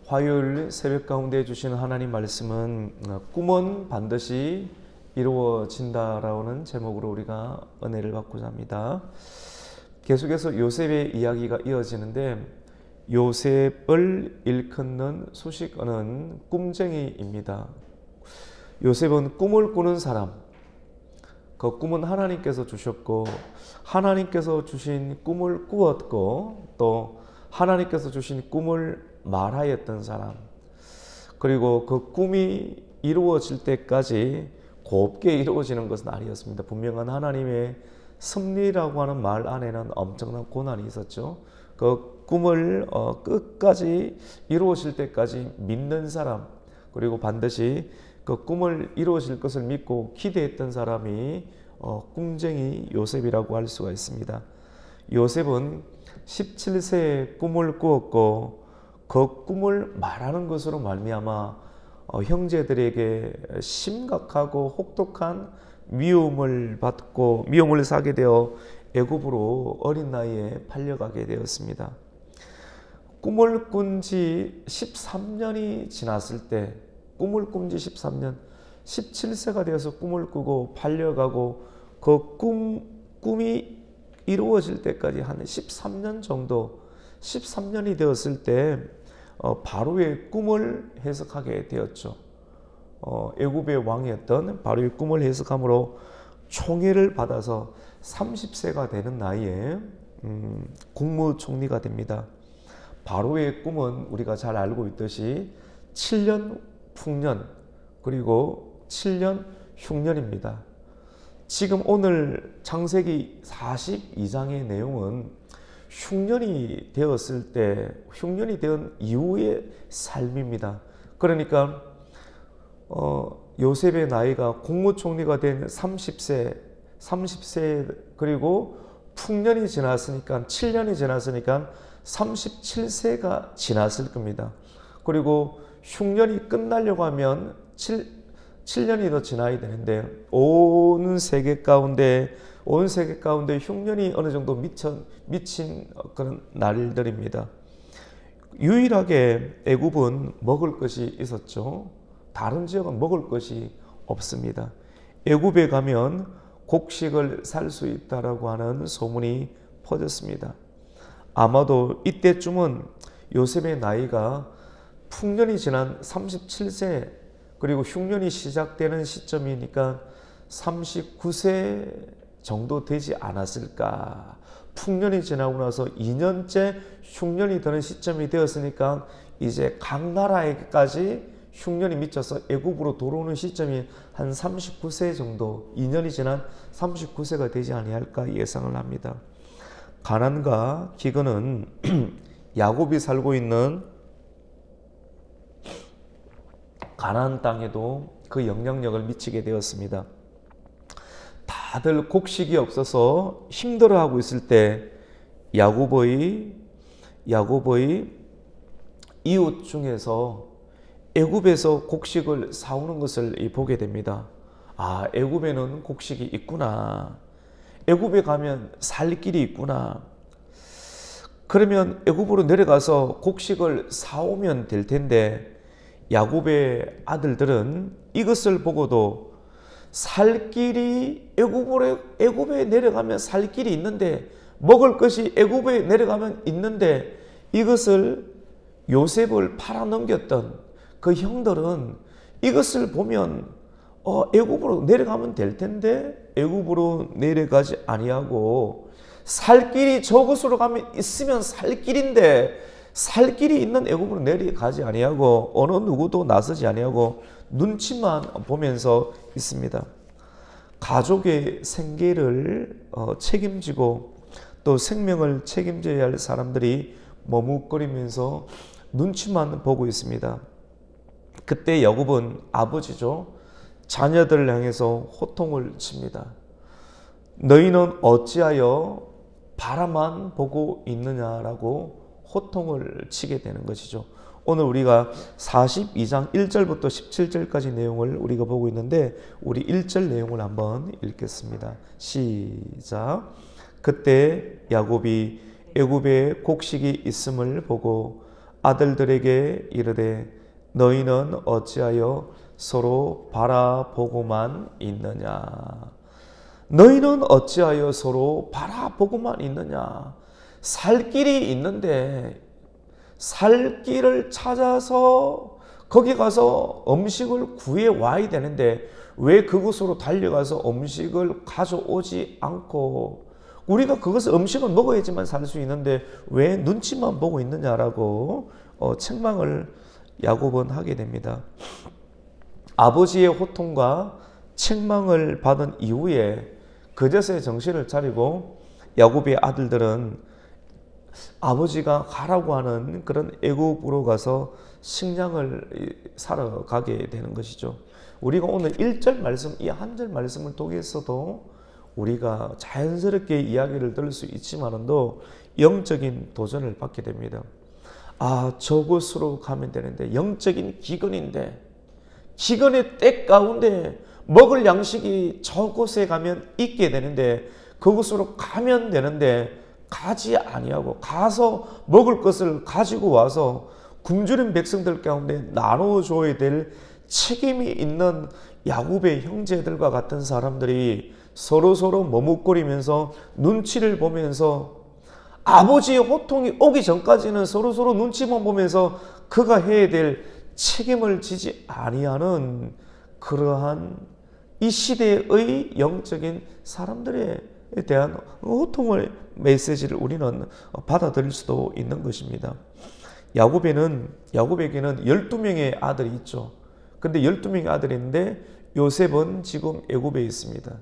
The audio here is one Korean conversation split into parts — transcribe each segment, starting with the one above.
화요일 새벽 가운데 주시는 하나님 말씀은 꿈은 반드시 이루어진다라는 제목으로 우리가 은혜를 받고자 합니다. 계속해서 요셉의 이야기가 이어지는데 요셉을 일컫는 수식어는 꿈쟁이입니다. 요셉은 꿈을 꾸는 사람, 그 꿈은 하나님께서 주셨고 하나님께서 주신 꿈을 꾸었고 또 하나님께서 주신 꿈을 말하였던 사람, 그리고 그 꿈이 이루어질 때까지 곱게 이루어지는 것은 아니었습니다. 분명한 하나님의 섭리라고 하는 말 안에는 엄청난 고난이 있었죠. 그 꿈을 끝까지 이루어질 때까지 믿는 사람, 그리고 반드시 그 꿈을 이루어질 것을 믿고 기대했던 사람이 꿈쟁이 요셉이라고 할 수가 있습니다. 요셉은 17세에 꿈을 꾸었고 그 꿈을 말하는 것으로 말미암아 형제들에게 심각하고 혹독한 미움을 사게 되어 애굽으로 어린 나이에 팔려가게 되었습니다. 꿈을 꾼 지 13년이 지났을 때, 꿈을 꾼 지 13년, 17세가 되어서 꿈을 꾸고 팔려가고 그 꿈이 이루어질 때까지 한 13년 정도, 13년이 되었을 때 바로의 꿈을 해석하게 되었죠. 애굽의 왕이었던 바로의 꿈을 해석함으로 총애를 받아서 30세가 되는 나이에 국무총리가 됩니다. 바로의 꿈은 우리가 잘 알고 있듯이 7년 풍년 그리고 7년 흉년입니다. 지금 오늘 창세기 42장의 내용은 흉년이 되었을 때, 흉년이 된 이후의 삶입니다. 그러니까 요셉의 나이가 국무총리가 된 30세 그리고 풍년이 지났으니까 7년이 지났으니까 37세가 지났을 겁니다. 그리고 흉년이 끝나려고 하면 7년이 더 지나야 되는데 온 세계 가운데 흉년이 어느 정도 미친 그런 날들입니다. 유일하게 애굽은 먹을 것이 있었죠. 다른 지역은 먹을 것이 없습니다. 애굽에 가면 곡식을 살 수 있다라고 하는 소문이 퍼졌습니다. 아마도 이때쯤은 요셉의 나이가 풍년이 지난 37세 그리고 흉년이 시작되는 시점이니까 39세 정도 되지 않았을까. 풍년이 지나고 나서 2년째 흉년이 드는 시점이 되었으니까 이제 각 나라에까지 흉년이 미쳐서 애굽으로 돌아오는 시점이 한 39세 정도, 2년이 지난 39세가 되지 아니할까 예상을 합니다. 가난과 기근은 야곱이 살고 있는 가나안 땅에도 그 영향력을 미치게 되었습니다. 다들 곡식이 없어서 힘들어하고 있을 때 야곱의 이웃 중에서 애굽에서 곡식을 사오는 것을 보게 됩니다. 아, 애굽에는 곡식이 있구나. 애굽에 가면 살 길이 있구나. 그러면 애굽으로 내려가서 곡식을 사오면 될 텐데 야곱의 아들들은 이것을 보고도 살 길이 애굽에 내려가면 살 길이 있는데, 먹을 것이 애굽에 내려가면 있는데, 이것을 요셉을 팔아넘겼던 그 형들은 이것을 보면 애굽으로 내려가면 될 텐데 애굽으로 내려가지 아니하고, 살 길이 저곳으로 가면 있으면 살 길인데 살 길이 있는 애굽으로 내려가지 아니하고 어느 누구도 나서지 아니하고 눈치만 보면서 있습니다. 가족의 생계를 책임지고 또 생명을 책임져야 할 사람들이 머뭇거리면서 눈치만 보고 있습니다. 그때 야곱은 아버지죠. 자녀들을 향해서 호통을 칩니다. 너희는 어찌하여 바라만 보고 있느냐라고 호통을 치게 되는 것이죠. 오늘 우리가 42장 1절부터 17절까지 내용을 우리가 보고 있는데 우리 1절 내용을 한번 읽겠습니다. 시작. 그때 야곱이 애굽에 곡식이 있음을 보고 아들들에게 이르되 너희는 어찌하여 서로 바라보고만 있느냐. 너희는 어찌하여 서로 바라보고만 있느냐. 살 길이 있는데 살 길을 찾아서 거기 가서 음식을 구해 와야 되는데 왜 그곳으로 달려가서 음식을 가져오지 않고 우리가 그것을 음식을 먹어야지만 살 수 있는데 왜 눈치만 보고 있느냐라고 책망을 야곱은 하게 됩니다. 아버지의 호통과 책망을 받은 이후에 그제서야 정신을 차리고 야곱의 아들들은 아버지가 가라고 하는 그런 애굽으로 가서 식량을 사러 가게 되는 것이죠. 우리가 오늘 1절 말씀, 이 한 절 말씀을 통해서도 우리가 자연스럽게 이야기를 들을 수 있지만도 영적인 도전을 받게 됩니다. 아, 저곳으로 가면 되는데 영적인 기근인데 기근의 때 가운데 먹을 양식이 저곳에 가면 있게 되는데 그곳으로 가면 되는데 가지 아니하고 가서 먹을 것을 가지고 와서 굶주린 백성들 가운데 나눠줘야 될 책임이 있는 야곱의 형제들과 같은 사람들이 서로서로 머뭇거리면서 눈치를 보면서 아버지의 호통이 오기 전까지는 서로서로 눈치만 보면서 그가 해야 될 책임을 지지 아니하는 그러한 이 시대의 영적인 사람들에 대한 호통을 메시지를 우리는 받아들일 수도 있는 것입니다. 야곱에게는 12명의 아들이 있죠. 근데 12명의 아들이 있는데 요셉은 지금 애굽에 있습니다.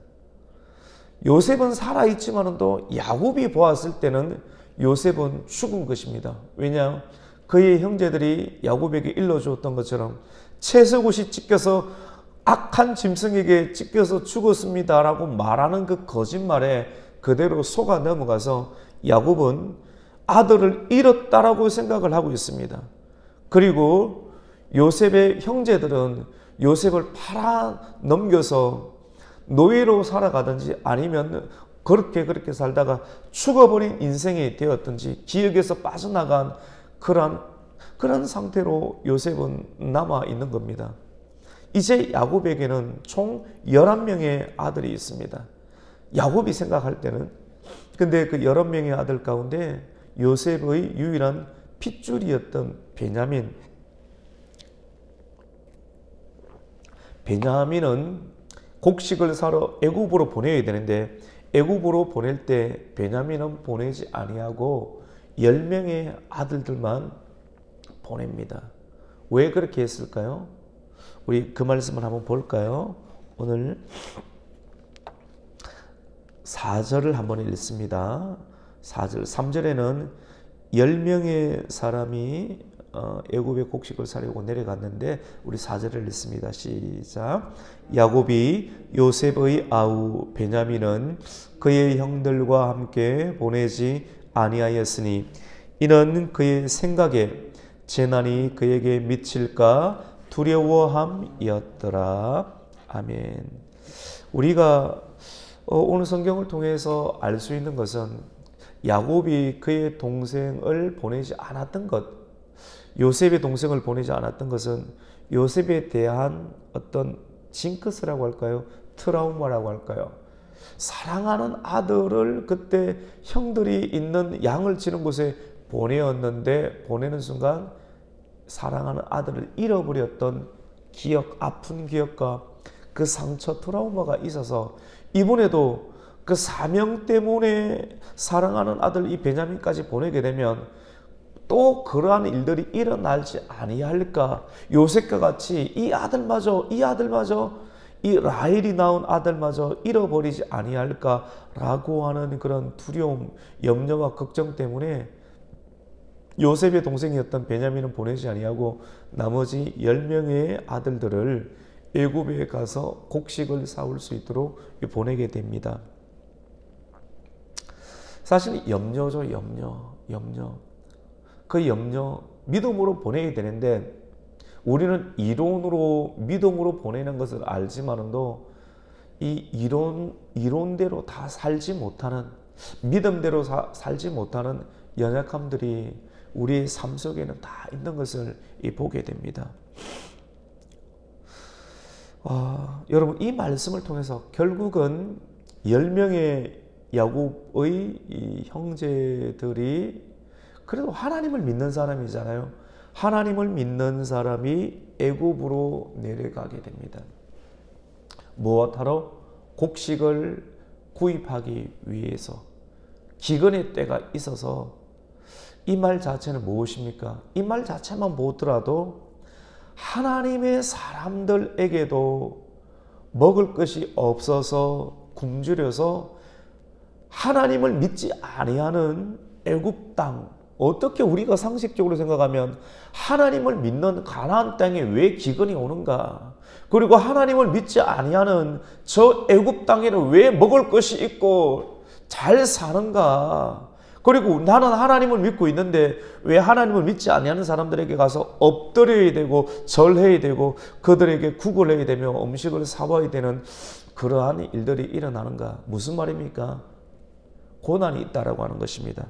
요셉은 살아있지만 또 야곱이 보았을 때는 요셉은 죽은 것입니다. 왜냐? 그의 형제들이 야곱에게 일러주었던 것처럼 채석옷이 찢겨서 악한 짐승에게 찢겨서 죽었습니다 라고 말하는 그 거짓말에 그대로 속아 넘어가서 야곱은 아들을 잃었다라고 생각을 하고 있습니다. 그리고 요셉의 형제들은 요셉을 팔아 넘겨서 노예로 살아가든지 아니면 그렇게 살다가 죽어버린 인생이 되었든지 기억에서 빠져나간 그런 상태로 요셉은 남아 있는 겁니다. 이제 야곱에게는 총 11명의 아들이 있습니다. 야곱이 생각할 때는 근데 그 11명의 아들 가운데 요셉의 유일한 핏줄이었던 베냐민은 곡식을 사러 애굽으로 보내야 되는데 애굽으로 보낼 때 베냐민은 보내지 아니하고 10명의 아들들만 보냅니다. 왜 그렇게 했을까요? 우리 그 말씀을 한번 볼까요? 오늘 4절을 한번 읽습니다. 4절, 3절에는 10명의 사람이 애굽의 곡식을 사려고 내려갔는데 우리 4절을 읽습니다. 시작. 야곱이 요셉의 아우 베냐민은 그의 형들과 함께 보내지 아니하였으니 이는 그의 생각에 재난이 그에게 미칠까 두려워함이었더라. 아멘. 우리가 오늘 성경을 통해서 알 수 있는 것은 야곱이 그의 동생을 보내지 않았던 것, 요셉의 동생을 보내지 않았던 것은 요셉에 대한 어떤 징크스라고 할까요? 트라우마라고 할까요? 사랑하는 아들을 그때 형들이 있는 양을 치는 곳에 보내었는데 보내는 순간 사랑하는 아들을 잃어버렸던 기억, 아픈 기억과 그 상처, 트라우마가 있어서 이번에도 그 사명 때문에 사랑하는 아들 이 베냐민까지 보내게 되면 또 그러한 일들이 일어나지 아니할까? 요셉과 같이 이 아들마저 이 라헬이 낳은 아들마저 잃어버리지 아니할까라고 하는 그런 두려움, 염려와 걱정 때문에 요셉의 동생이었던 베냐민은 보내지 아니하고 나머지 10명의 아들들을 애굽에 가서 곡식을 사올 수 있도록 보내게 됩니다. 사실 염려죠. 염려. 그 염려, 믿음으로 보내야 되는데 우리는 믿음으로 보내는 것을 알지만도 이 이론대로 다 살지 못하는, 믿음대로 살지 못하는 연약함들이 우리의 삶 속에는 다 있는 것을 보게 됩니다. 여러분, 이 말씀을 통해서 결국은 10명의 야곱의 이 형제들이 그래도 하나님을 믿는 사람이잖아요. 하나님을 믿는 사람이 애굽으로 내려가게 됩니다. 무엇하러? 곡식을 구입하기 위해서. 기근의 때가 있어서. 이 말 자체는 무엇입니까? 이 말 자체만 보더라도 하나님의 사람들에게도 먹을 것이 없어서 굶주려서 하나님을 믿지 아니하는 애굽 땅, 어떻게 우리가 상식적으로 생각하면 하나님을 믿는 가나안 땅에 왜 기근이 오는가? 그리고 하나님을 믿지 아니하는 저 애굽 땅에는 왜 먹을 것이 있고 잘 사는가? 그리고 나는 하나님을 믿고 있는데 왜 하나님을 믿지 아니하는 사람들에게 가서 엎드려야 되고 절해야 되고 그들에게 구걸해야 되며 음식을 사와야 되는 그러한 일들이 일어나는가? 무슨 말입니까? 고난이 있다라고 하는 것입니다.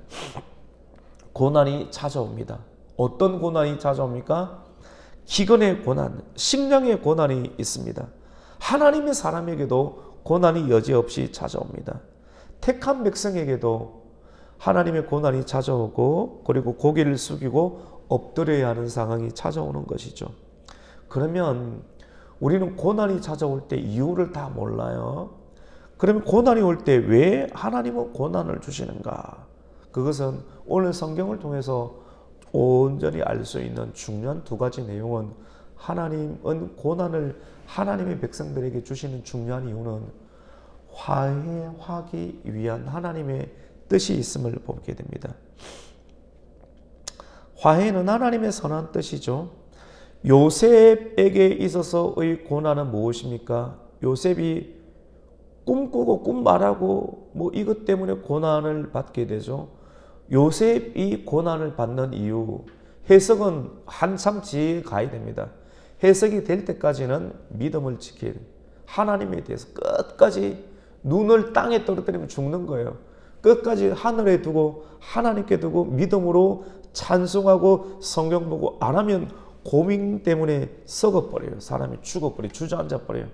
고난이 찾아옵니다. 어떤 고난이 찾아옵니까? 기근의 고난, 식량의 고난이 있습니다. 하나님의 사람에게도 고난이 여지없이 찾아옵니다. 택한 백성에게도 하나님의 고난이 찾아오고 그리고 고개를 숙이고 엎드려야 하는 상황이 찾아오는 것이죠. 그러면 우리는 고난이 찾아올 때 이유를 다 몰라요. 그러면 고난이 올 때 왜 하나님은 고난을 주시는가? 그것은 오늘 성경을 통해서 온전히 알 수 있는 중요한 두 가지 내용은 하나님은 고난을 하나님의 백성들에게 주시는 중요한 이유는 화해하기 위한 하나님의 뜻이 있음을 보게 됩니다. 화해는 하나님의 선한 뜻이죠. 요셉에게 있어서의 고난은 무엇입니까? 요셉이 꿈꾸고 꿈 말하고 이것 때문에 고난을 받게 되죠. 요셉이 고난을 받는 이유, 해석은 한참 지혜에 가야 됩니다. 해석이 될 때까지는 믿음을 지켜야 돼요. 하나님에 대해서 끝까지 눈을 땅에 떨어뜨리면 죽는 거예요. 끝까지 하늘에 두고 하나님께 두고 믿음으로 찬송하고 성경 보고 안 하면 고민 때문에 썩어버려요. 사람이 죽어버려요. 주저앉아버려요.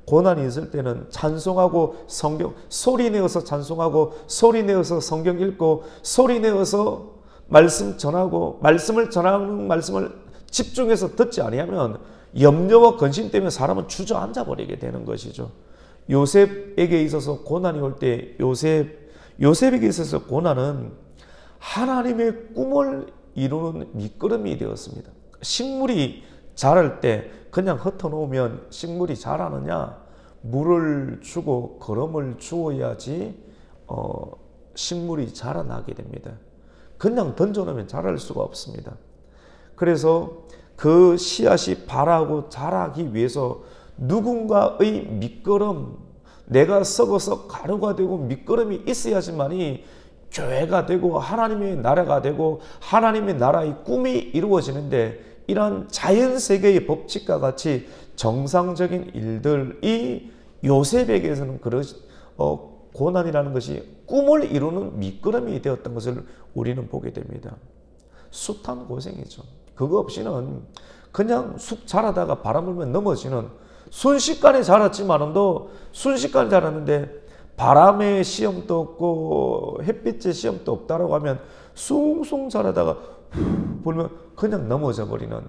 고난이 있을 때는 찬송하고 성경 소리 내어서 찬송하고 소리 내어서 성경 읽고 소리 내어서 말씀 전하고 말씀을 전하는 말씀을 집중해서 듣지 아니하면 염려와 근심 때문에 사람은 주저앉아 버리게 되는 것이죠. 요셉에게 있어서 고난이 올 때 요셉에게 있어서 고난은 하나님의 꿈을 이루는 미끄럼이 되었습니다. 식물이 자랄 때 그냥 흩어놓으면 식물이 자라느냐? 물을 주고 거름을 주어야지 식물이 자라나게 됩니다. 그냥 던져놓으면 자랄 수가 없습니다. 그래서 그 씨앗이 발하고 자라기 위해서 누군가의 미끄럼, 내가 썩어서 가루가 되고 미끄럼이 있어야지만이 교회가 되고 하나님의 나라가 되고 하나님의 나라의 꿈이 이루어지는데 이런 자연세계의 법칙과 같이 정상적인 일들이 요셉에게서는 고난이라는 것이 꿈을 이루는 미끄럼이 되었던 것을 우리는 보게 됩니다. 숱한 고생이죠. 그거 없이는 그냥 쑥 자라다가 바람 불면 넘어지는 순식간에 자랐지만도 순식간에 자랐는데 바람의 시험도 없고 햇빛의 시험도 없다라고 하면 숭숭 자라다가 불면 그냥 넘어져 버리는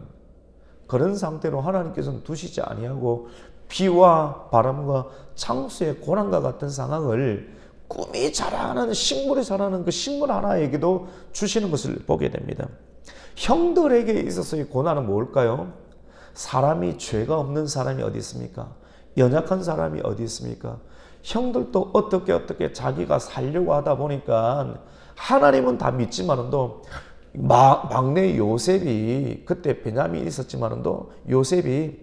그런 상태로 하나님께서는 두시지 아니하고 비와 바람과 창수의 고난과 같은 상황을 꿈이 자라는 식물이 자라는 그 식물 하나에게도 주시는 것을 보게 됩니다. 형들에게 있어서의 고난은 뭘까요? 사람이 죄가 없는 사람이 어디 있습니까? 연약한 사람이 어디 있습니까? 형들도 어떻게 자기가 살려고 하다 보니까 하나님은 다 믿지만도 막내 요셉이 그때 베냐민이 있었지만도 요셉이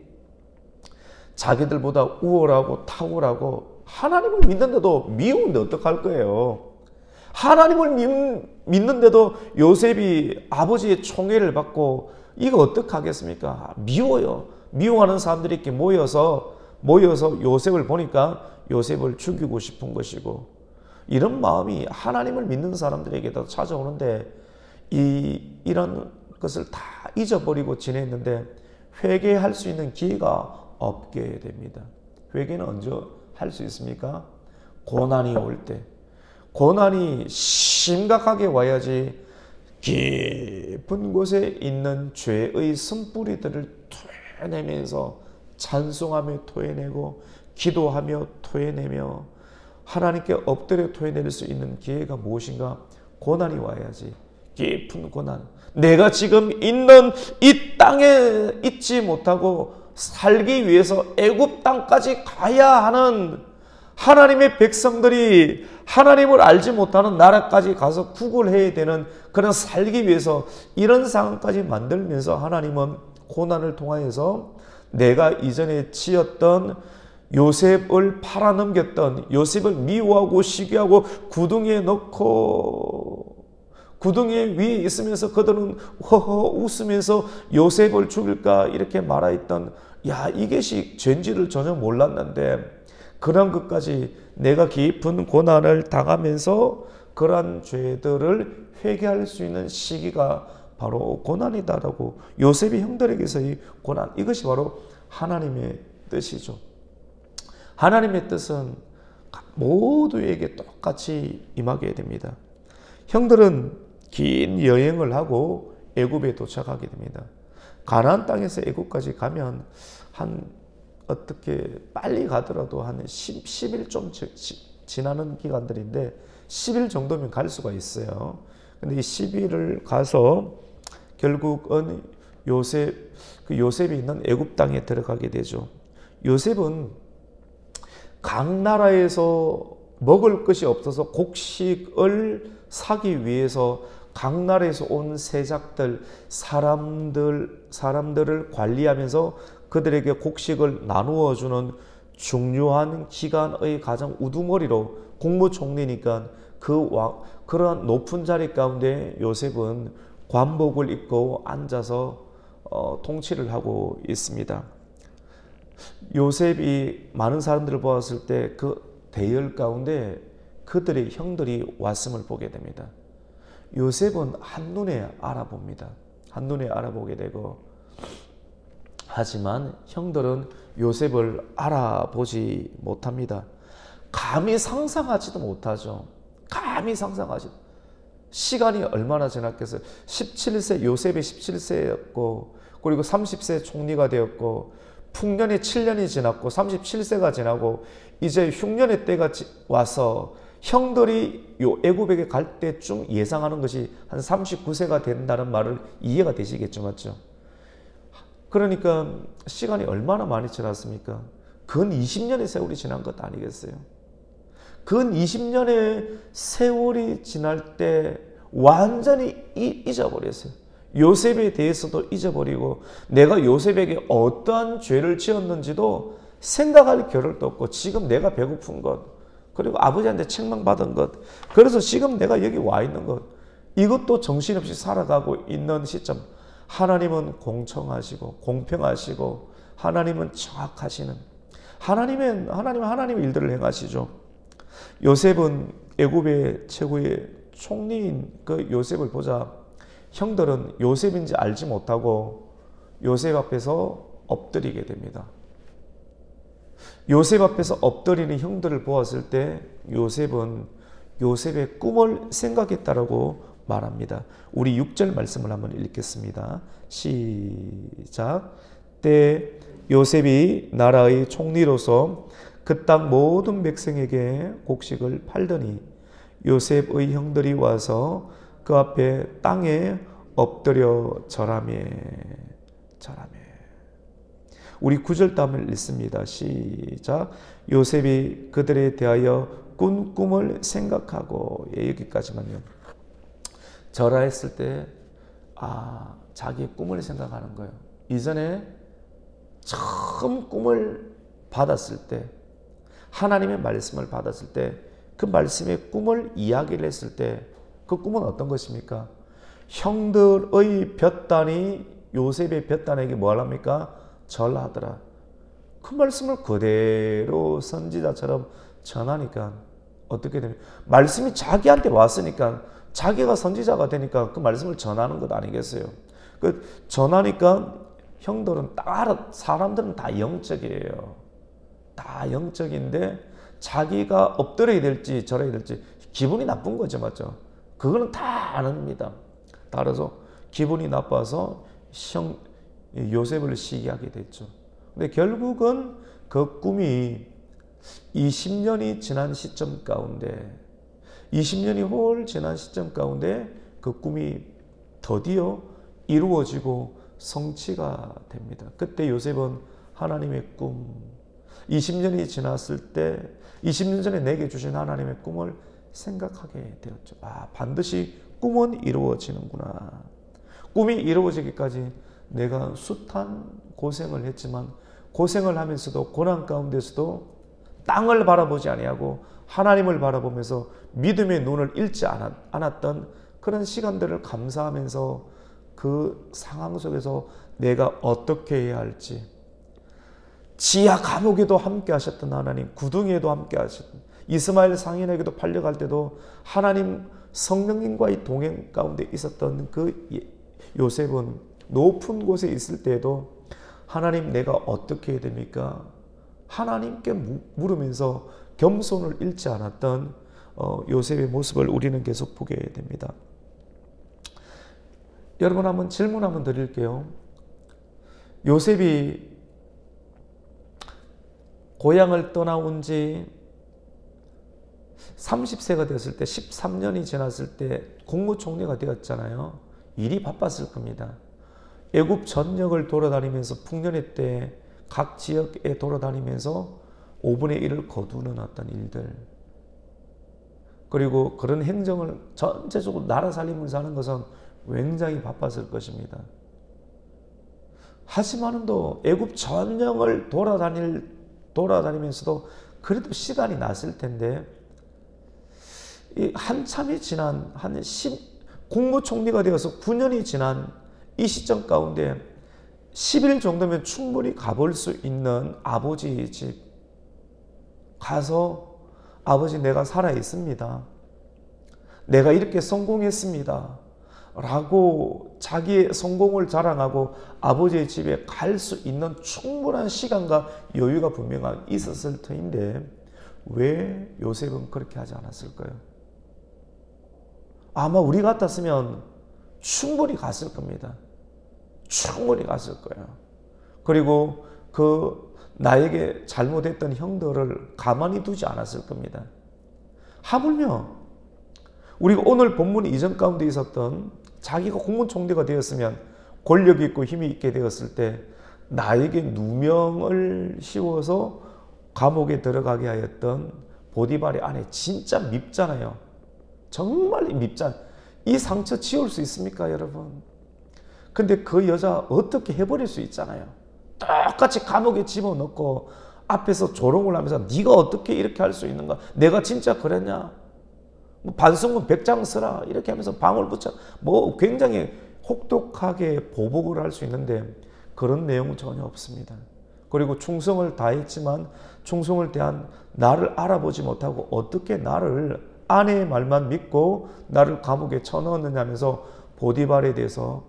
자기들보다 우월하고 탁월하고 하나님을 믿는데도 미운데 어떡할 거예요? 하나님을 믿는데도 요셉이 아버지의 총애를 받고 이거 어떡하겠습니까? 미워요. 미워하는 사람들이 이렇게 모여서 요셉을 보니까 요셉을 죽이고 싶은 것이고 이런 마음이 하나님을 믿는 사람들에게도 찾아오는데 이런 것을 다 잊어버리고 지냈는데 회개할 수 있는 기회가 없게 됩니다. 회개는 언제 할 수 있습니까? 고난이 올 때. 고난이 심각하게 와야지 깊은 곳에 있는 죄의 쓴뿌리들을 토해내면서 찬송하며 토해내고 기도하며 토해내며 하나님께 엎드려 토해낼 수 있는 기회가 무엇인가? 고난이 와야지. 깊은 고난. 내가 지금 있는 이 땅에 있지 못하고 살기 위해서 애굽 땅까지 가야 하는 하나님의 백성들이 하나님을 알지 못하는 나라까지 가서 구걸해야 되는 그런 살기 위해서 이런 상황까지 만들면서 하나님은 고난을 통하여서 내가 이전에 지었던 요셉을 팔아넘겼던 요셉을 미워하고 시기하고 구덩이에 넣고 구덩이 위에 있으면서 그들은 허허 웃으면서 요셉을 죽일까 이렇게 말하였던 이것이 죄인지를 전혀 몰랐는데 그런 것까지 내가 깊은 고난을 당하면서 그러한 죄들을 회개할 수 있는 시기가 바로 고난이다라고 요셉이 형들에게서의 고난 이것이 바로 하나님의 뜻이죠. 하나님의 뜻은 모두에게 똑같이 임하게 됩니다. 형들은 긴 여행을 하고 애굽에 도착하게 됩니다. 가나안 땅에서 애굽까지 가면 어떻게 빨리 가더라도 한 10일 좀 지나는 기간들인데 10일 정도면 갈 수가 있어요. 근데 이 10일을 가서 결국은 요셉이 있는 애굽 땅에 들어가게 되죠. 요셉은 각 나라에서 먹을 것이 없어서 곡식을 사기 위해서 각 나라에서 온 세작들, 사람들을 관리하면서 그들에게 곡식을 나누어 주는 중요한 기관의 가장 우두머리로 국무총리니까 그러한 높은 자리 가운데 요셉은 관복을 입고 앉아서 통치를 하고 있습니다. 요셉이 많은 사람들을 보았을 때 그 대열 가운데 그들의 형들이 왔음을 보게 됩니다. 요셉은 한눈에 알아봅니다. 한눈에 알아보게 되고 하지만 형들은 요셉을 알아보지 못합니다. 감히 상상하지도 못하죠. 감히 상상하지도. 시간이 얼마나 지났겠어요. 17세 요셉이 17세였고 그리고 30세 총리가 되었고 풍년이 7년이 지났고 37세가 지나고 이제 흉년의 때가 와서 형들이 애굽에게 갈 때쯤 예상하는 것이 한 39세가 된다는 말을 이해가 되시겠죠, 맞죠? 그러니까 시간이 얼마나 많이 지났습니까? 근 20년의 세월이 지난 것 아니겠어요? 근 20년의 세월이 지날 때 완전히 잊어버렸어요. 요셉에 대해서도 잊어버리고 내가 요셉에게 어떠한 죄를 지었는지도 생각할 겨를도 없고 지금 내가 배고픈 것 그리고 아버지한테 책망받은 것 그래서 지금 내가 여기 와 있는 것 이것도 정신없이 살아가고 있는 시점 하나님은 공정하시고 공평하시고 하나님은 정확하시는 하나님의 일들을 행하시죠. 요셉은 애굽의 최고의 총리인 그 요셉을 보자 형들은 요셉인지 알지 못하고 요셉 앞에서 엎드리게 됩니다. 요셉 앞에서 엎드리는 형들을 보았을 때 요셉은 요셉의 꿈을 생각했다라고 말합니다. 우리 6절 말씀을 한번 읽겠습니다. 시작. 때 요셉이 나라의 총리로서 그 땅 모든 백성에게 곡식을 팔더니 요셉의 형들이 와서 그 앞에 땅에 엎드려 절하며 우리 9절 다음을 읽습니다. 시작. 요셉이 그들에 대하여 꾼 꿈을 생각하고 여기까지만요. 절하했을 때 자기의 꿈을 생각하는 거예요. 이전에 처음 꿈을 받았을 때 하나님의 말씀을 받았을 때 그 말씀의 꿈을 이야기를 했을 때 그 꿈은 어떤 것입니까? 형들의 볕단이 요셉의 볕단에게 뭘 합니까? 절하더라. 그 말씀을 그대로 선지자처럼 전하니까 어떻게 됩니까? 말씀이 자기한테 왔으니까 자기가 선지자가 되니까 그 말씀을 전하는 것 아니겠어요? 그 전하니까 형들은 사람들은 다 영적이에요. 다 영적인데 자기가 엎드려야 될지 절해야 될지 기분이 나쁜 거죠, 맞죠? 그거는 다 아닙니다. 따라서 기분이 나빠서 요셉을 시기하게 됐죠. 근데 결국은 그 꿈이 20년이 지난 시점 가운데 20년이 홀 지난 시점 가운데 그 꿈이 드디어 이루어지고 성취가 됩니다. 그때 요셉은 하나님의 꿈, 20년이 지났을 때 20년 전에 내게 주신 하나님의 꿈을 생각하게 되었죠. 반드시 꿈은 이루어지는구나. 꿈이 이루어지기까지 내가 숱한 고생을 했지만 고생을 하면서도 고난 가운데서도 땅을 바라보지 아니하고 하나님을 바라보면서 믿음의 눈을 잃지 않았던 그런 시간들을 감사하면서 그 상황 속에서 내가 어떻게 해야 할지, 지하 감옥에도 함께 하셨던 하나님, 구덩이에도 함께 하셨던 이스마엘 상인에게도 팔려갈 때도 하나님 성령님과의 동행 가운데 있었던 그 요셉은 높은 곳에 있을 때에도 하나님 내가 어떻게 해야 됩니까? 하나님께 물으면서 겸손을 잃지 않았던 요셉의 모습을 우리는 계속 보게 됩니다. 여러분 한번 질문 한번 드릴게요. 요셉이 고향을 떠나온 지 30세가 되었을 때 13년이 지났을 때 국무총리가 되었잖아요. 일이 바빴을 겁니다. 애굽 전역을 돌아다니면서 풍년의 때 각 지역에 돌아다니면서 5분의 1을 거두는 어떤 일들, 그리고 그런 행정을 전체적으로 나라 살림을 사는 것은 굉장히 바빴을 것입니다. 하지만도 애굽 전역을 돌아다니면서도 그래도 시간이 났을 텐데 한참이 지난 국무총리가 되어서 9년이 지난 이 시점 가운데 10일 정도면 충분히 가볼 수 있는 아버지의 집 가서 아버지 내가 살아 있습니다. 내가 이렇게 성공했습니다. 라고 자기의 성공을 자랑하고 아버지의 집에 갈 수 있는 충분한 시간과 여유가 분명하게 있었을 터인데 왜 요셉은 그렇게 하지 않았을까요? 아마 우리 같았으면 충분히 갔을 겁니다. 충분히 갔을 거예요. 그리고 그 나에게 잘못했던 형들을 가만히 두지 않았을 겁니다. 하물며 우리가 오늘 본문 이전 가운데 있었던 자기가 국무총리가 되었으면 권력이 있고 힘이 있게 되었을 때 나에게 누명을 씌워서 감옥에 들어가게 하였던 보디발의 아내 진짜 밉잖아요. 정말 밉잖아요. 이 상처 지울 수 있습니까, 여러분? 근데 그 여자 어떻게 해버릴 수 있잖아요. 똑같이 감옥에 집어넣고 앞에서 조롱을 하면서 네가 어떻게 이렇게 할 수 있는가? 내가 진짜 그랬냐? 뭐 반성문 100장 쓰라 이렇게 하면서 방울 붙여 굉장히 혹독하게 보복을 할 수 있는데 그런 내용은 전혀 없습니다. 그리고 충성을 다했지만 충성을 대한 나를 알아보지 못하고 어떻게 나를 아내의 말만 믿고 나를 감옥에 쳐넣었느냐 하면서 보디발에 대해서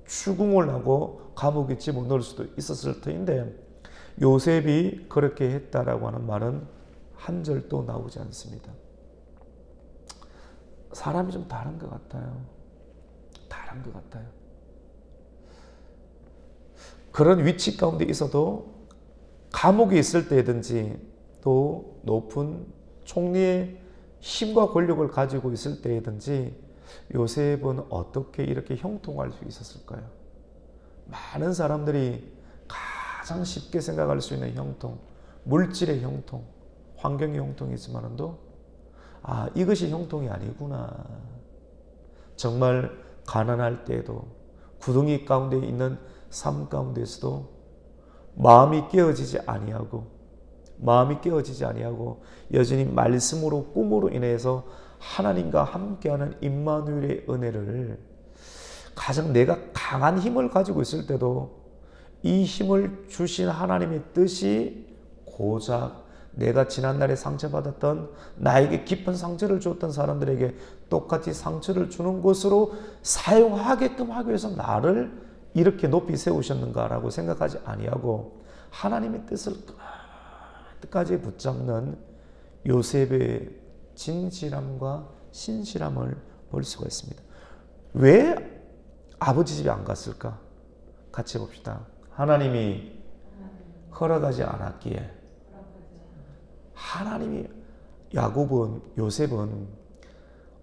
추궁을 하고 감옥에 집어넣을 수도 있었을 터인데 요셉이 그렇게 했다라고 하는 말은 한 절도 나오지 않습니다. 사람이 좀 다른 것 같아요. 다른 것 같아요. 그런 위치 가운데 있어도 감옥에 있을 때든지 또 높은 총리의 힘과 권력을 가지고 있을 때든지 요셉은 어떻게 이렇게 형통할 수 있었을까요? 많은 사람들이 가장 쉽게 생각할 수 있는 형통, 물질의 형통, 환경의 형통이지만도 이것이 형통이 아니구나. 정말 가난할 때에도 구덩이 가운데 있는 삶 가운데서도 마음이 깨어지지 아니하고 여전히 말씀으로 꿈으로 인해서 하나님과 함께하는 임마누엘의 은혜를 가장 내가 강한 힘을 가지고 있을 때도 이 힘을 주신 하나님의 뜻이 고작 내가 지난날에 상처받았던, 나에게 깊은 상처를 줬던 사람들에게 똑같이 상처를 주는 것으로 사용하게끔 하기 위해서 나를 이렇게 높이 세우셨는가라고 생각하지 아니하고 하나님의 뜻을 끝까지 붙잡는 요셉의 진실함과 신실함을 볼 수가 있습니다. 왜 아버지 집에 안 갔을까? 같이 봅시다. 하나님이 허락하지 않았기에. 하나님이, 요셉은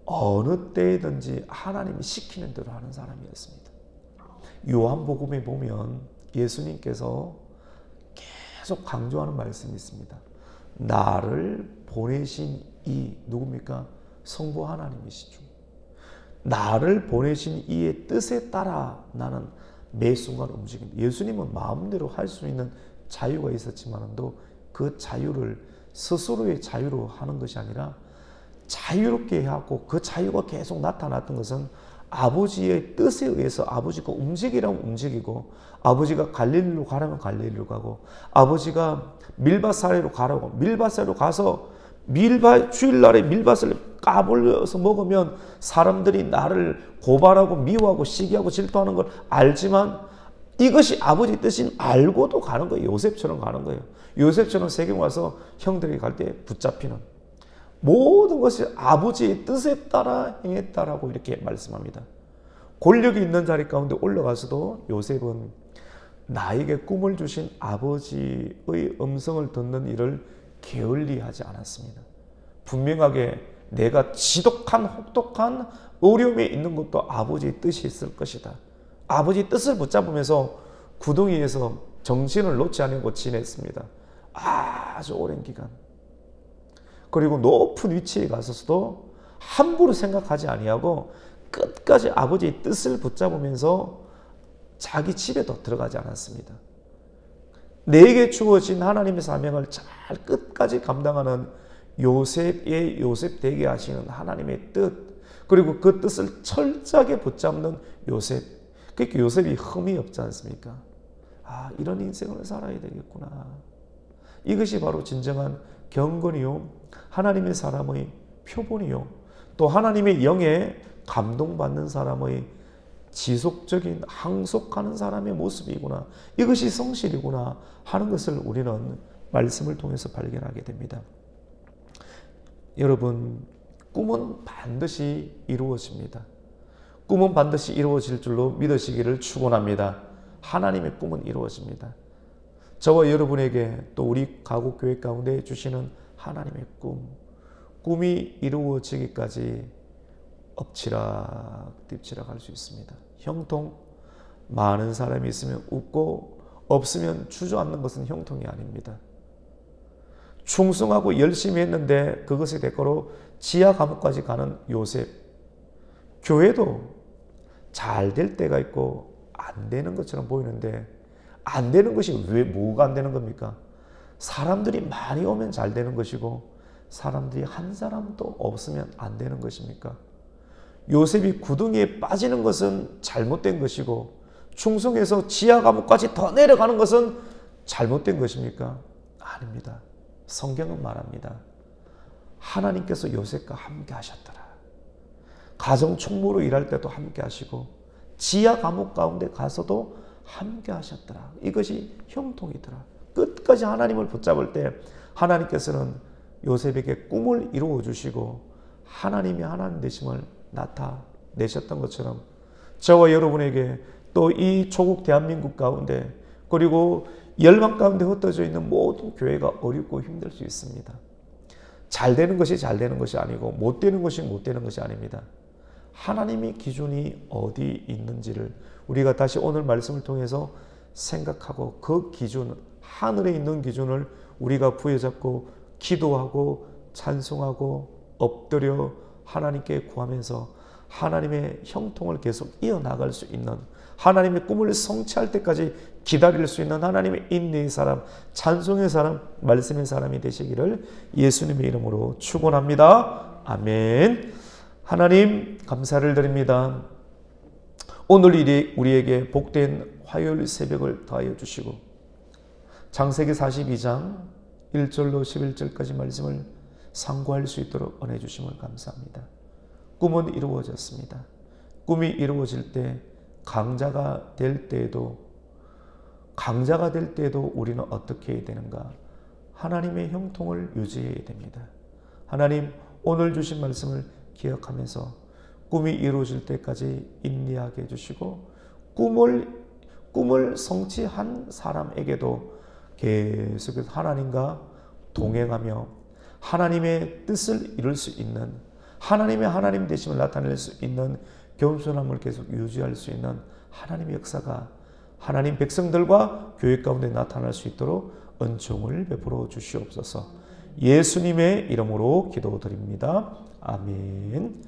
어느 때든지 하나님이 시키는 대로 하는 사람이었습니다. 요한복음에 보면 예수님께서 계속 강조하는 말씀이 있습니다. 나를 보내신 이 누굽니까? 성부 하나님이시죠. 나를 보내신 이의 뜻에 따라 나는 매 순간 움직인다. 예수님은 마음대로 할 수 있는 자유가 있었지만도 그 자유를 스스로의 자유로 하는 것이 아니라 자유롭게 하고, 그 자유가 계속 나타났던 것은 아버지의 뜻에 의해서 아버지가 움직이라면 움직이고, 아버지가 갈릴리로 가라면 갈릴리로 가고, 아버지가 밀밭사리로 가라고 밀밭사리로 가서 주일날에 밀밭을 까불려서 먹으면 사람들이 나를 고발하고 미워하고 시기하고 질투하는 걸 알지만 이것이 아버지 뜻인 알고도 가는 거예요. 요셉처럼 가는 거예요. 요셉처럼 세경 와서 형들이 갈 때 붙잡히는 모든 것이 아버지의 뜻에 따라 행했다라고 이렇게 말씀합니다. 권력이 있는 자리 가운데 올라가서도 요셉은 나에게 꿈을 주신 아버지의 음성을 듣는 일을 게을리하지 않았습니다. 분명하게 내가 지독한 혹독한 어려움에 있는 것도 아버지의 뜻이 있을 것이다. 아버지의 뜻을 붙잡으면서 구덩이에서 정신을 놓지 않고 지냈습니다. 아주 오랜 기간. 그리고 높은 위치에 가서도 함부로 생각하지 아니하고 끝까지 아버지의 뜻을 붙잡으면서 자기 집에도 들어가지 않았습니다. 내게 주어진 하나님의 사명을 잘 끝까지 감당하는 요셉의 요셉 되게 하시는 하나님의 뜻, 그리고 그 뜻을 철저하게 붙잡는 요셉. 그러니까 요셉이 흠이 없지 않습니까? 아, 이런 인생을 살아야 되겠구나. 이것이 바로 진정한 경건이요, 하나님의 사람의 표본이요, 또 하나님의 영에 감동받는 사람의 지속적인 항속하는 사람의 모습이구나, 이것이 성실이구나 하는 것을 우리는 말씀을 통해서 발견하게 됩니다. 여러분, 꿈은 반드시 이루어집니다. 꿈은 반드시 이루어질 줄로 믿으시기를 축원합니다. 하나님의 꿈은 이루어집니다. 저와 여러분에게 또 우리 가곡교회 가운데 주시는 하나님의 꿈이 이루어지기까지 엎치락 뒤치락 할 수 있습니다. 형통, 많은 사람이 있으면 웃고 없으면 주저앉는 것은 형통이 아닙니다. 충성하고 열심히 했는데 그것의 대가로 지하 감옥까지 가는 요셉. 교회도 잘 될 때가 있고 안 되는 것처럼 보이는데, 안 되는 것이 왜 뭐가 안 되는 겁니까? 사람들이 많이 오면 잘 되는 것이고 사람들이 한 사람도 없으면 안 되는 것입니까? 요셉이 구덩이에 빠지는 것은 잘못된 것이고 충성해서 지하 감옥까지 더 내려가는 것은 잘못된 것입니까? 아닙니다. 성경은 말합니다. 하나님께서 요셉과 함께 하셨더라. 가정 총무로 일할 때도 함께 하시고 지하 감옥 가운데 가서도 함께 하셨더라. 이것이 형통이더라. 끝까지 하나님을 붙잡을 때 하나님께서는 요셉에게 꿈을 이루어 주시고 하나님이 하나님 되심을 나타내셨던 것처럼 저와 여러분에게 또 이 조국 대한민국 가운데, 그리고 열방 가운데 흩어져 있는 모든 교회가 어렵고 힘들 수 있습니다. 잘 되는 것이 잘 되는 것이 아니고 못 되는 것이 못 되는 것이 아닙니다. 하나님의 기준이 어디 있는지를 우리가 다시 오늘 말씀을 통해서 생각하고, 그 기준, 하늘에 있는 기준을 우리가 부여잡고 기도하고 찬송하고 엎드려 하나님께 구하면서 하나님의 형통을 계속 이어나갈 수 있는, 하나님의 꿈을 성취할 때까지 기다릴 수 있는 하나님의 인내의 사람, 찬송의 사람, 말씀의 사람이 되시기를 예수님의 이름으로 축원합니다. 아멘. 하나님 감사를 드립니다. 오늘 우리에게 복된 화요일 새벽을 더하여 주시고 창세기 42장 1절로 11절까지 말씀을 상고할 수 있도록 은혜 주심을 감사합니다. 꿈은 이루어졌습니다. 꿈이 이루어질 때 강자가 될 때에도 우리는 어떻게 해야 되는가? 하나님의 형통을 유지해야 됩니다. 하나님, 오늘 주신 말씀을 기억하면서 꿈이 이루어질 때까지 인내하게 해주시고 꿈을 성취한 사람에게도 계속해서 하나님과 동행하며 하나님의 뜻을 이룰 수 있는, 하나님의 하나님 되심을 나타낼 수 있는 겸손함을 계속 유지할 수 있는 하나님의 역사가 하나님 백성들과 교회 가운데 나타날 수 있도록 은총을 베풀어 주시옵소서. 예수님의 이름으로 기도드립니다. 아멘.